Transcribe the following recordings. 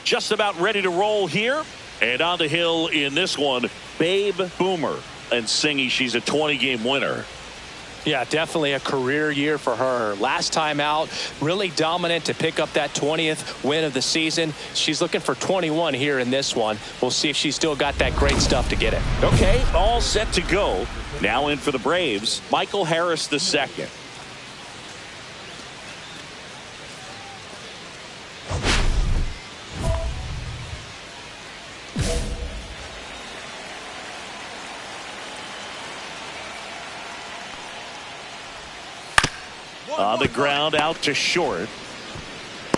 just about ready to roll here. And on the hill in this one, Babe Boomer. And Singy, she's a 20-game winner. Yeah, definitely a career year for her. Last time out, really dominant to pick up that 20th win of the season. She's looking for 21 here in this one. We'll see if she's still got that great stuff to get it. Okay, all set to go. Now in for the Braves, Michael Harris II. On the ground, out to short.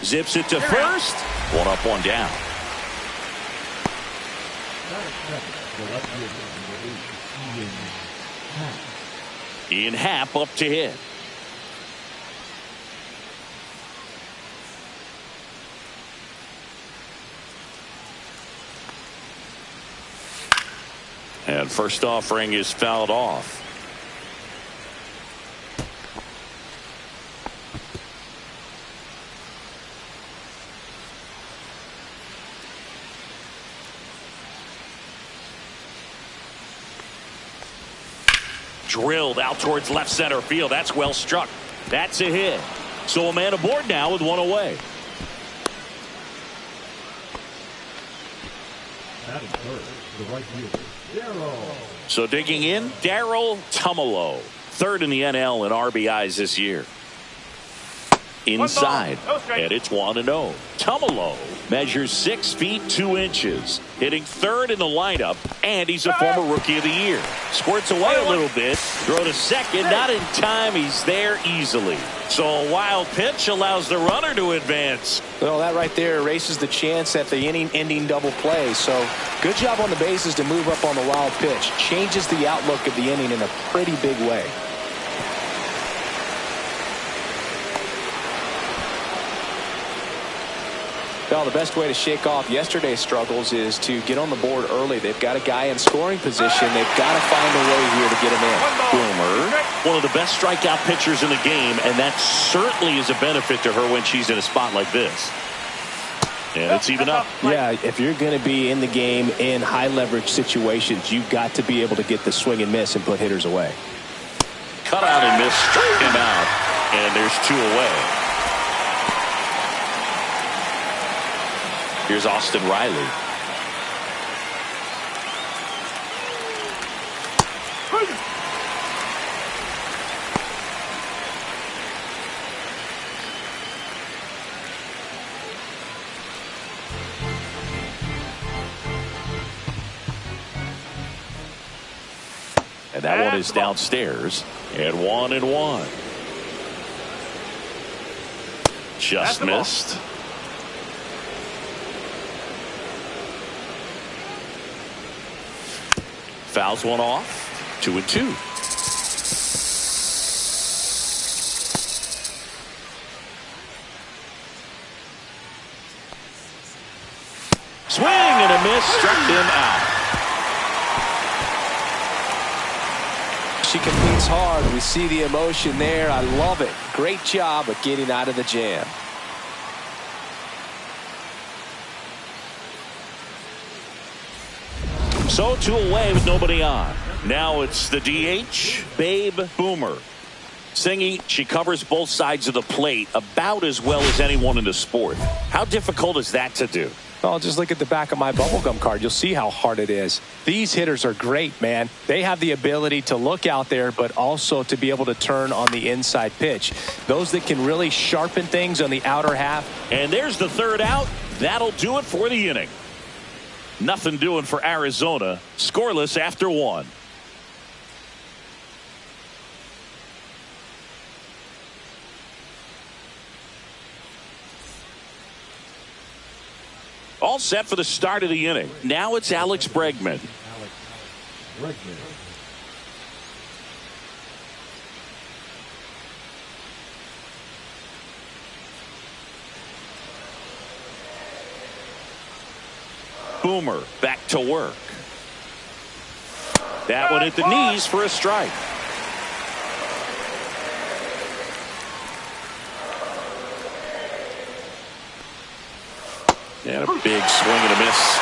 Zips it to first. One up, one down. Ian Happ up to hit. And first offering is fouled off. Drilled out towards left center field. That's well struck. That's a hit. So a man aboard now with one away. So digging in, Darryl Tumalo, third in the NL in RBIs this year. Inside, and it's 1-0. Tumalo measures 6 feet 2 inches, hitting third in the lineup, and he's a former Rookie of the Year. Squirts away a little bit, throw to second, not in time. He's there easily. So a wild pitch allows the runner to advance. Well, that right there erases the chance at the inning-ending double play. So good job on the bases to move up on the wild pitch. Changes the outlook of the inning in a pretty big way. Well, the best way to shake off yesterday's struggles is to get on the board early. They've got a guy in scoring position. They've got to find a way here to get him in. Boomer, one of the best strikeout pitchers in the game, and that certainly is a benefit to her when she's in a spot like this. And it's even up. Yeah, if you're going to be in the game in high leverage situations, you've got to be able to get the swing and miss and put hitters away. Cut out and miss, struck him out, and there's 2 away. Here's Austin Riley. And that one is downstairs. And 1-1. Just missed. Fouls one off. 2-2. Swing and a miss, struck him out. She competes hard. We see the emotion there. I love it. Great job of getting out of the jam. So 2 away with nobody on. Now it's the DH, Babe Boomer. Singy, she covers both sides of the plate about as well as anyone in the sport. How difficult is that to do? Oh, just look at the back of my bubblegum card. You'll see how hard it is. These hitters are great, man. They have the ability to look out there, but also to be able to turn on the inside pitch. Those that can really sharpen things on the outer half. And there's the third out. That'll do it for the inning. Nothing doing for Arizona. Scoreless after 1. All set for the start of the inning. Now it's Alex Bregman. Boomer back to work. That one at the knees for a strike. And a big swing and a miss.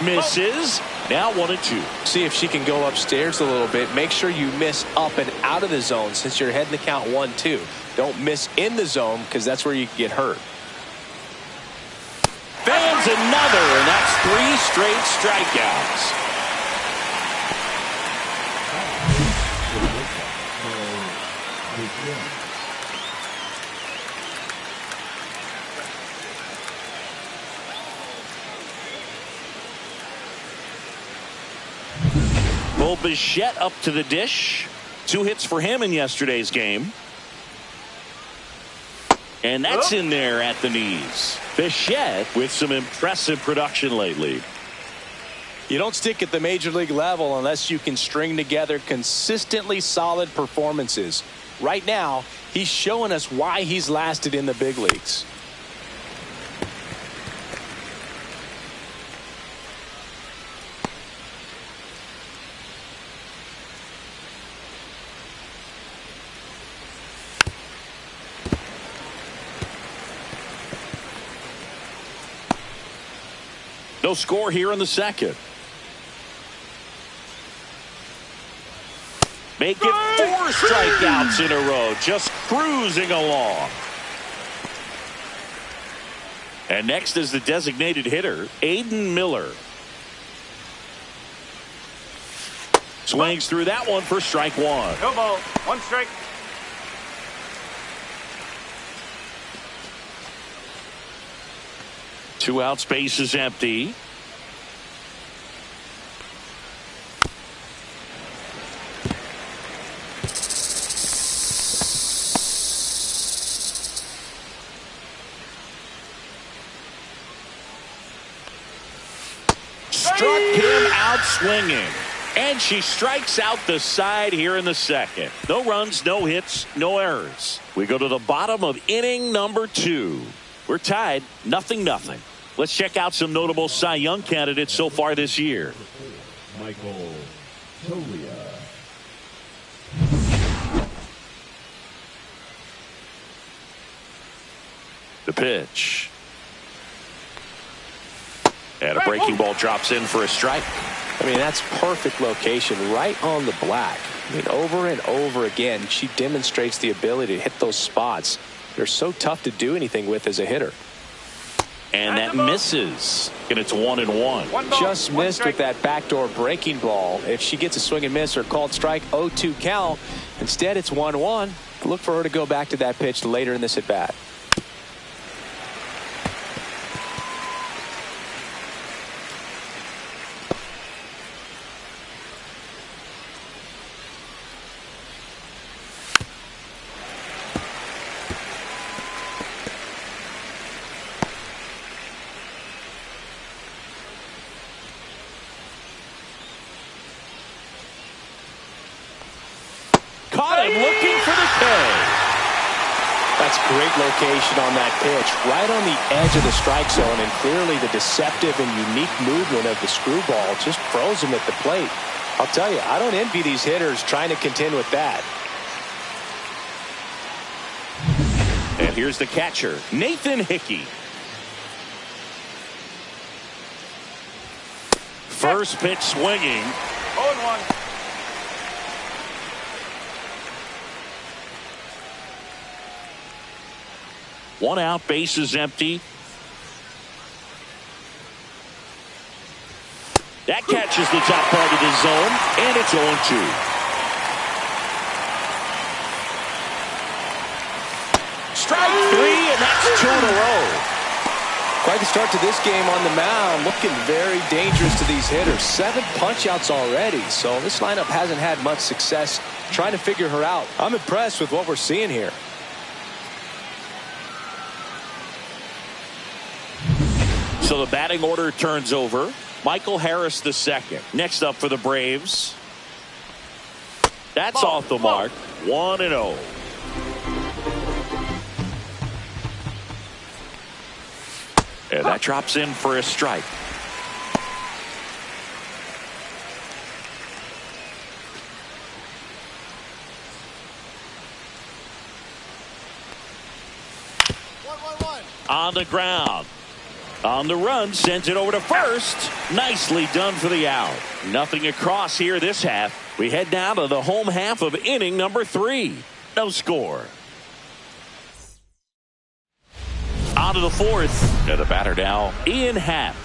Misses. Now 1-2. See if she can go upstairs a little bit. Make sure you miss up and out of the zone since you're heading the count 1-2. Don't miss in the zone because that's where you can get hurt. Fans another, and that's 3 straight strikeouts. Bichette up to the dish. 2 hits for him in yesterday's game. And that's in there at the knees. Bichette with some impressive production lately. You don't stick at the major league level unless you can string together consistently solid performances. Right now, he's showing us why he's lasted in the big leagues. No score here in the second. Make it 4 strikeouts in a row, just cruising along. And next is the designated hitter, Aiden Miller. Swings through that one for strike 1. No ball, 1 strike. Two outs, base is empty. Struck him out swinging. And she strikes out the side here in the second. No runs, no hits, no errors. We go to the bottom of inning number 2. We're tied 0-0. Let's check out some notable Cy Young candidates so far this year. Michael Tolia. The pitch. And a breaking ball drops in for a strike. I mean, that's perfect location right on the black. I mean, over and over again, she demonstrates the ability to hit those spots. They're so tough to do anything with as a hitter. And that misses. And it's 1-1. Just missed with that backdoor breaking ball. If she gets a swing and miss or called strike, 0-2 count. Instead, it's 1-1. Look for her to go back to that pitch later in this at bat. Caught him looking for the K. That's great location on that pitch, right on the edge of the strike zone, and clearly the deceptive and unique movement of the screwball just froze him at the plate. I'll tell you, I don't envy these hitters trying to contend with that. And here's the catcher, Nathan Hickey. First pitch swinging. 0-1. One out, base is empty. That catches the top part of the zone, and it's 0-2. Strike 3, and that's 2 in a row. Quite the start to this game on the mound. Looking very dangerous to these hitters. 7 punch-outs already, so this lineup hasn't had much success trying to figure her out. I'm impressed with what we're seeing here. So the batting order turns over. Michael Harris the second. Next up for the Braves. That's off the mark. 1-0. And that drops in for a strike. On the ground. On the run, sends it over to first. Nicely done for the out. Nothing across here this half. We head down to the home half of inning number 3. No score. On to the 4th. And the batter now, Ian Happ.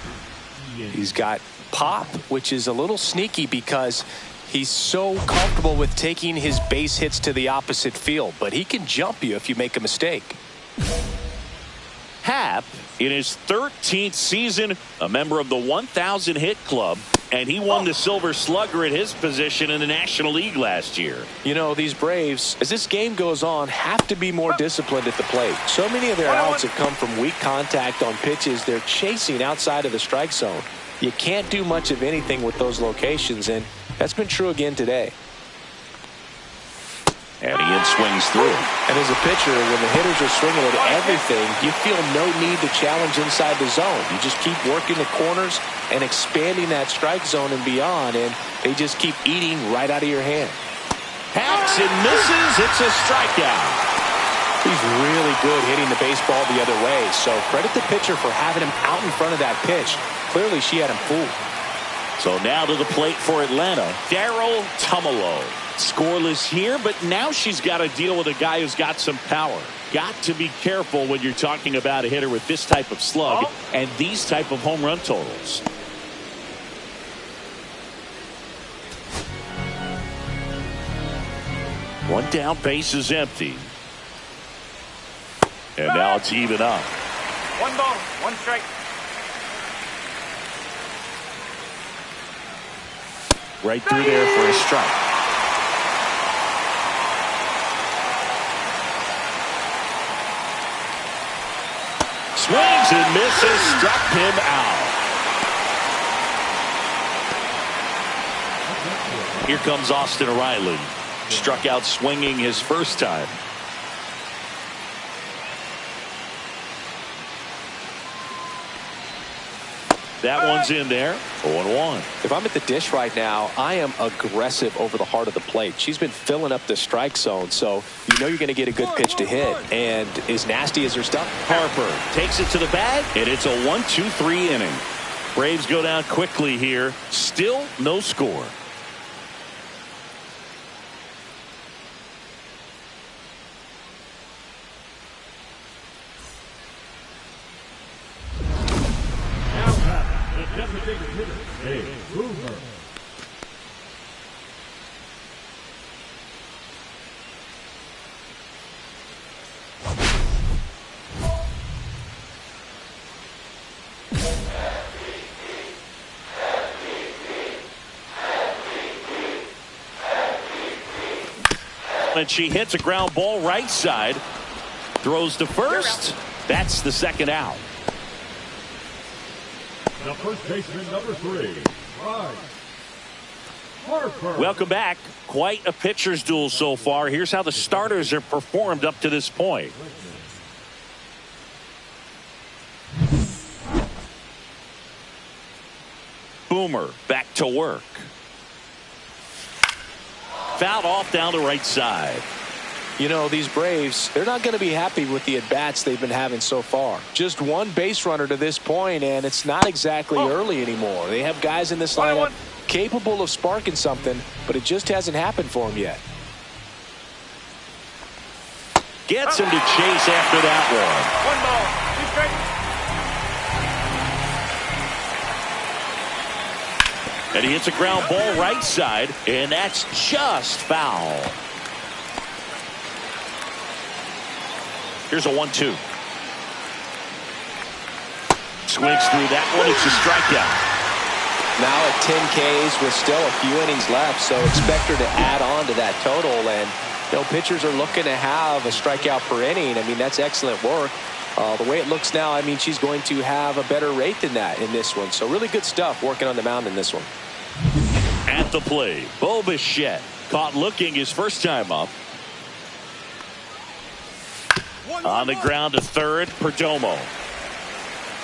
He's got pop, which is a little sneaky because he's so comfortable with taking his base hits to the opposite field, but he can jump you if you make a mistake. Happ, in his 13th season, a member of the 1,000 hit club, and he won the Silver Slugger at his position in the National League last year. You know, these Braves, as this game goes on, have to be more disciplined at the plate. So many of their outs have come from weak contact on pitches they're chasing outside of the strike zone. You can't do much of anything with those locations, and that's been true again today. And Ian swings through. And as a pitcher, when the hitters are swinging at everything, you feel no need to challenge inside the zone. You just keep working the corners and expanding that strike zone and beyond, and they just keep eating right out of your hand. Hacks and misses. It's a strikeout. He's really good hitting the baseball the other way, so credit the pitcher for having him out in front of that pitch. Clearly, she had him fooled. So now to the plate for Atlanta, Daryl Tumalo. Scoreless here, but now she's got to deal with a guy who's got some power. Got to be careful when you're talking about a hitter with this type of slug and these type of home run totals. One down, base is empty. And now it's even up. 1 ball, 1 strike. Right through there for a strike. Swings and misses, struck him out. Here comes Austin Riley. Struck out swinging his first time. That one's in there. 0-1. If I'm at the dish right now, I am aggressive over the heart of the plate. She's been filling up the strike zone, so you know you're going to get a good pitch to hit. And as nasty as her stuff. Harper takes it to the bag, and it's a 1-2-3 inning. Braves go down quickly here. Still no score. And she hits a ground ball right side. Throws to first. That's the second out. The first baseman, number 3, Harper. Welcome back. Quite a pitcher's duel so far. Here's how the starters have performed up to this point. Boomer back to work. Fouled off down the right side. You know, these Braves, they're not going to be happy with the at-bats they've been having so far. Just one base runner to this point, and it's not exactly early anymore. They have guys in this lineup capable of sparking something, but it just hasn't happened for them yet. Gets him to chase after that one. 1 ball, 2 strikes. And he hits a ground ball right side, and that's just foul. Here's a 1-2. Swings through that one. It's a strikeout. Now at 10 Ks with still a few innings left, so expect her to add on to that total. And, you know, pitchers are looking to have a strikeout per inning. I mean, that's excellent work. The way it looks now, I mean, she's going to have a better rate than that in this one. So really good stuff working on the mound in this one. At the plate, Bo Bichette caught looking his first time up. On the ground to third, Perdomo.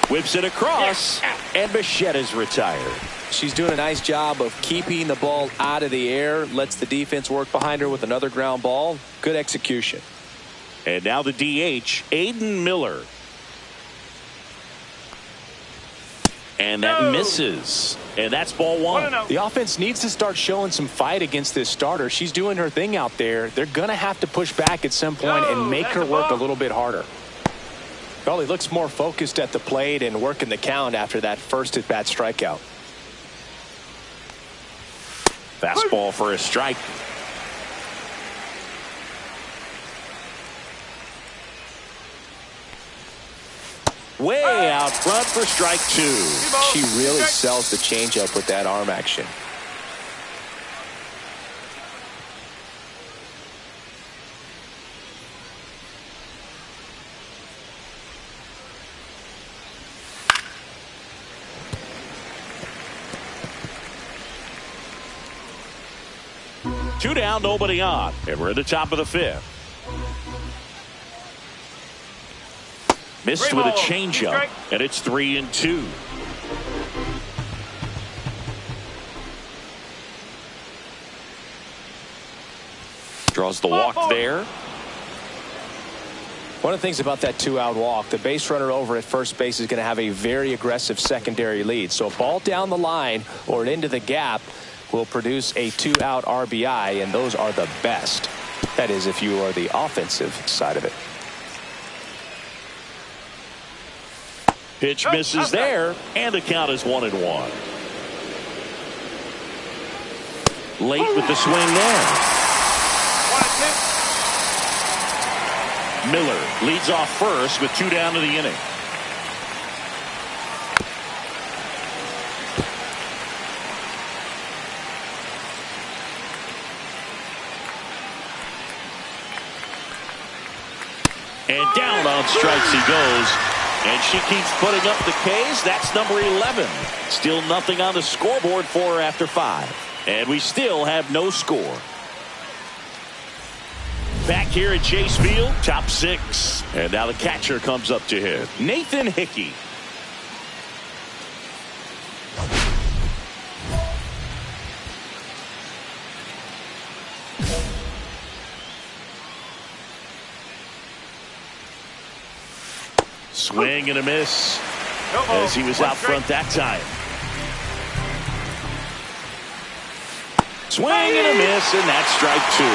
Whips it across, and Bichette is retired. She's doing a nice job of keeping the ball out of the air, lets the defense work behind her with another ground ball. Good execution. And now the DH, Aiden Miller. And that misses. And that's ball one. The offense needs to start showing some fight against this starter. She's doing her thing out there. They're going to have to push back at some point and make her work a little bit harder. Well, he looks more focused at the plate and working the count after that first at-bat strikeout. Fastball for a strike. Way out front for strike two. She really sells the changeup with that arm action. Two down, nobody on. And we're at the top of the fifth. Missed with a changeup, and it's 3-2. Draws the walk there. One of the things about that two-out walk, the base runner over at first base is going to have a very aggressive secondary lead. So a ball down the line or into the gap will produce a two-out RBI, and those are the best. That is, if you are the offensive side of it. Pitch misses there, and the count is 1-1. Late with the swing there. Miller leads off first with two down to the inning. And down on strikes he goes. And she keeps putting up the Ks. That's number 11. Still nothing on the scoreboard for her after 5. And we still have no score. Back here at Chase Field, top 6. And now the catcher comes up to hit. Nathan Hickey. Swing and a miss as he was out front that time. Swing and a miss, and that's strike two.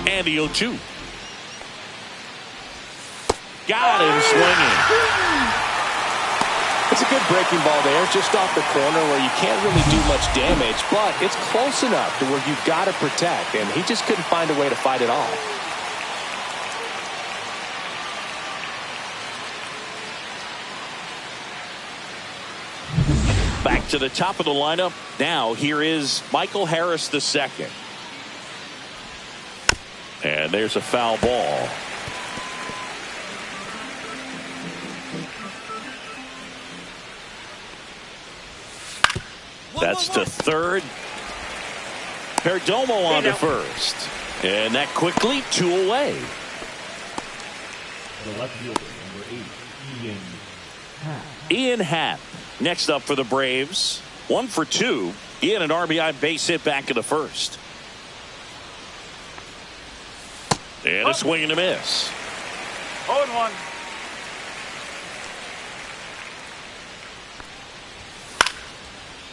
And the 0-2. Got him swinging. It's a good breaking ball there, just off the corner where you can't really do much damage, but it's close enough to where you've got to protect, and he just couldn't find a way to fight it off. Back to the top of the lineup. Now here is Michael Harris II. And there's a foul ball. That's to third. Perdomo on to first. And that quickly, 2 away. The left fielder, number 8, Ian Happ. Ian Happ next up for the Braves. 1 for 2. Ian an RBI base hit back in the first. And a swing and a miss. 0-1.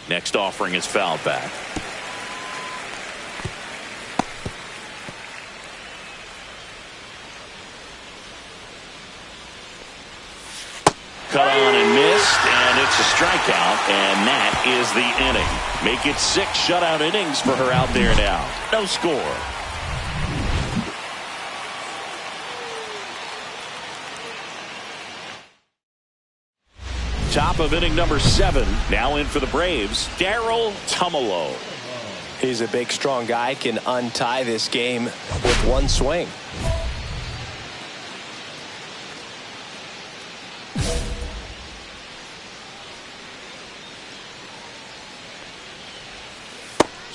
Next offering is fouled back. Cut on and missed, and it's a strikeout, and that is the inning. Make it 6 shutout innings for her out there now. No score. Top of inning number 7. Now in for the Braves, Daryl Tumalo. He's a big, strong guy, can untie this game with one swing.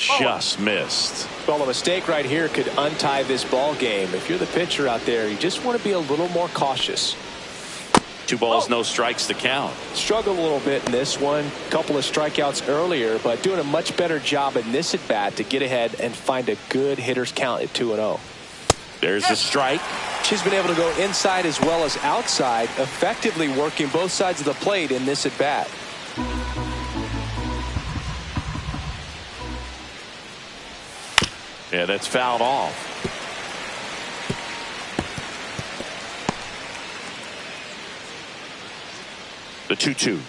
Just missed. Well, a mistake right here could untie this ball game. If you're the pitcher out there, you just want to be a little more cautious. 2 balls, no strikes to count. Struggled a little bit in this one. Couple of strikeouts earlier, but doing a much better job in this at bat to get ahead and find a good hitter's count at 2-0. There's the strike. She's been able to go inside as well as outside, effectively working both sides of the plate in this at bat. Yeah, that's fouled off. The 2-2.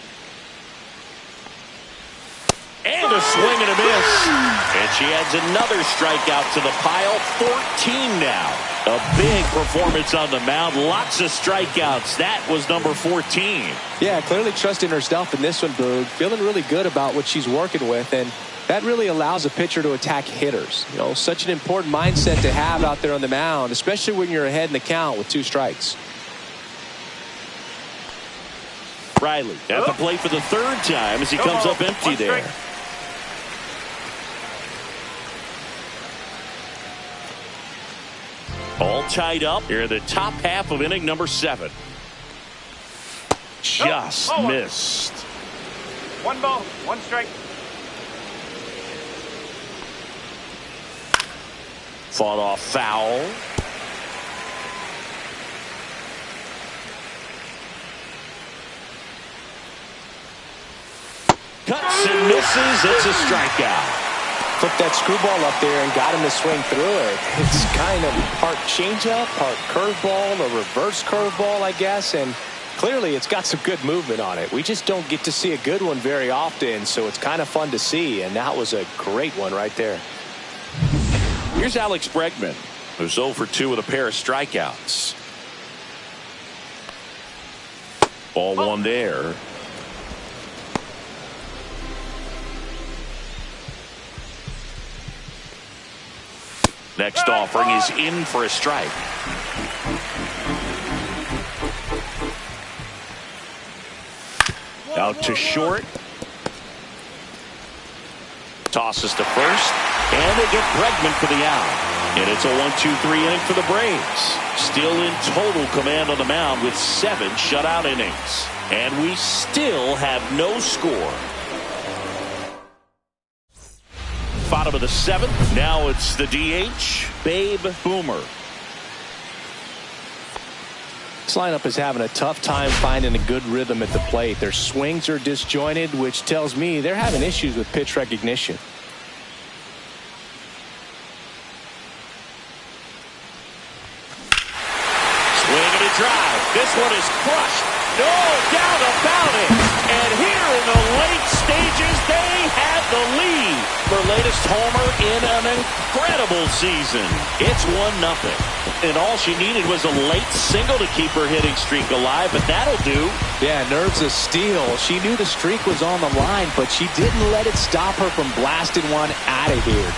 And a swing and a miss. And she adds another strikeout to the pile. 14 now. A big performance on the mound. Lots of strikeouts. That was number 14. Yeah, clearly trusting herself in this one, Boog. Feeling really good about what she's working with, and that really allows a pitcher to attack hitters. You know, such an important mindset to have out there on the mound, especially when you're ahead in the count with 2 strikes. Riley at the plate for the 3rd time as he comes up empty there. All tied up here in the top half of inning number 7. Just missed. 1 ball, 1 strike. Fought off foul. Cuts and misses. It's a strikeout. Put that screwball up there and got him to swing through it. It's kind of part changeup, part curveball, a reverse curveball, I guess, and clearly it's got some good movement on it. We just don't get to see a good one very often, so it's kind of fun to see, and that was a great one right there. Here's Alex Bregman, who's 0 for 2 with a pair of strikeouts. Ball 1 there. Next offering is in for a strike. Out to short. Tosses to first. And they get Bregman for the out. And it's a 1-2-3 inning for the Braves. Still in total command on the mound with 7 shutout innings. And we still have no score. Bottom of the 7th. Now it's the DH, Babe Boomer. This lineup is having a tough time finding a good rhythm at the plate. Their swings are disjointed, which tells me they're having issues with pitch recognition. Swing and a drive. This one is crushed. No doubt about it. And here in the late stages, they have the lead. Her latest homer in an incredible season. It's 1-0. And all she needed was a late single to keep her hitting streak alive, but that'll do. Yeah, nerves of steel. She knew the streak was on the line, but she didn't let it stop her from blasting one out of here.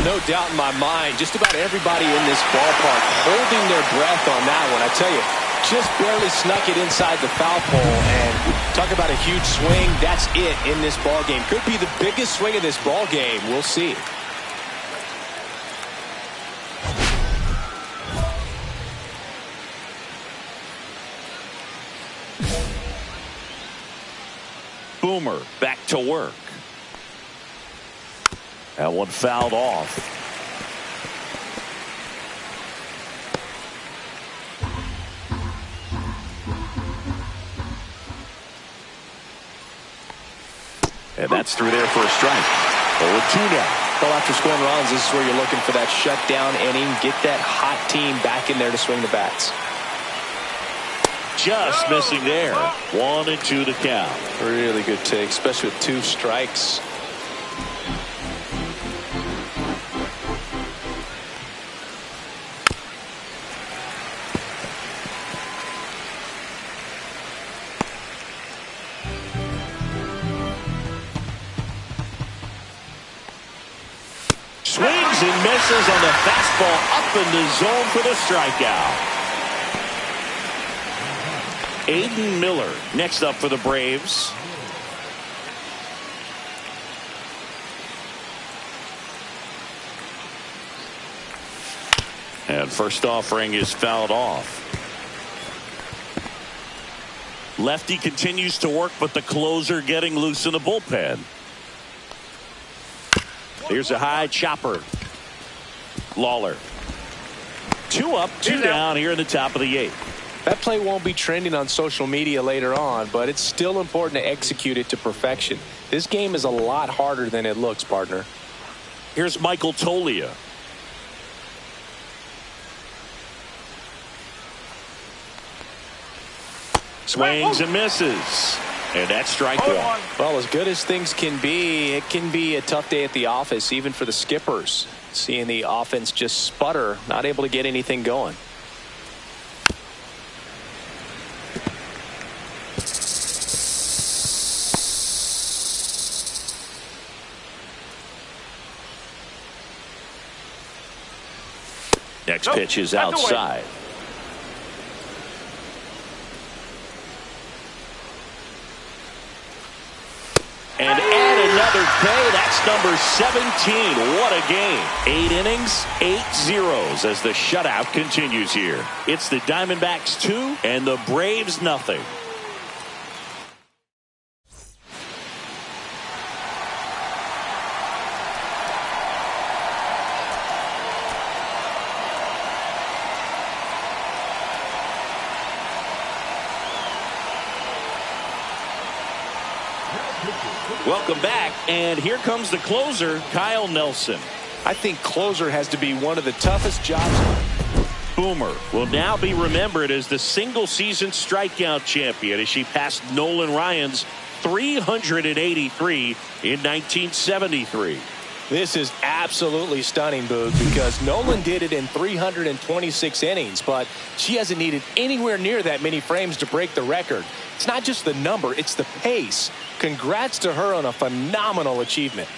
No doubt in my mind, just about everybody in this ballpark holding their breath on that one. I tell you, just barely snuck it inside the foul pole, and talk about a huge swing. That's it in this ball game. Could be the biggest swing of this ball game. We'll see. Boomer back to work. That one fouled off. And that's through there for a strike. 0-2 now. Well, after scoring runs, this is where you're looking for that shutdown inning. Get that hot team back in there to swing the bats. Just missing there. 1-2 the count. Really good take, especially with 2 strikes. Swings and misses on the fastball up in the zone for the strikeout. Aiden Miller next up for the Braves. And first offering is fouled off. Lefty continues to work, but the closer getting loose in the bullpen. Here's a high chopper. Lawler. 2 up, 2 down here in the top of the 8th. That play won't be trending on social media later on, but it's still important to execute it to perfection. This game is a lot harder than it looks, partner. Here's Michael Tolia. Swings and misses. And that's strike 1. Well, as good as things can be, it can be a tough day at the office, even for the skippers. Seeing the offense just sputter, not able to get anything going. Next pitch is outside. And add another K. That's number 17. What a game. 8 innings, 8 zeros as the shutout continues here. It's the Diamondbacks 2 and the Braves nothing. Welcome back, and here comes the closer, Kyle Nelson. I think closer has to be one of the toughest jobs. Boomer will now be remembered as the single-season strikeout champion as she passed Nolan Ryan's 383 in 1973. This is absolutely stunning, Boog, because Nolan did it in 326 innings, but she hasn't needed anywhere near that many frames to break the record. It's not just the number, it's the pace. Congrats to her on a phenomenal achievement.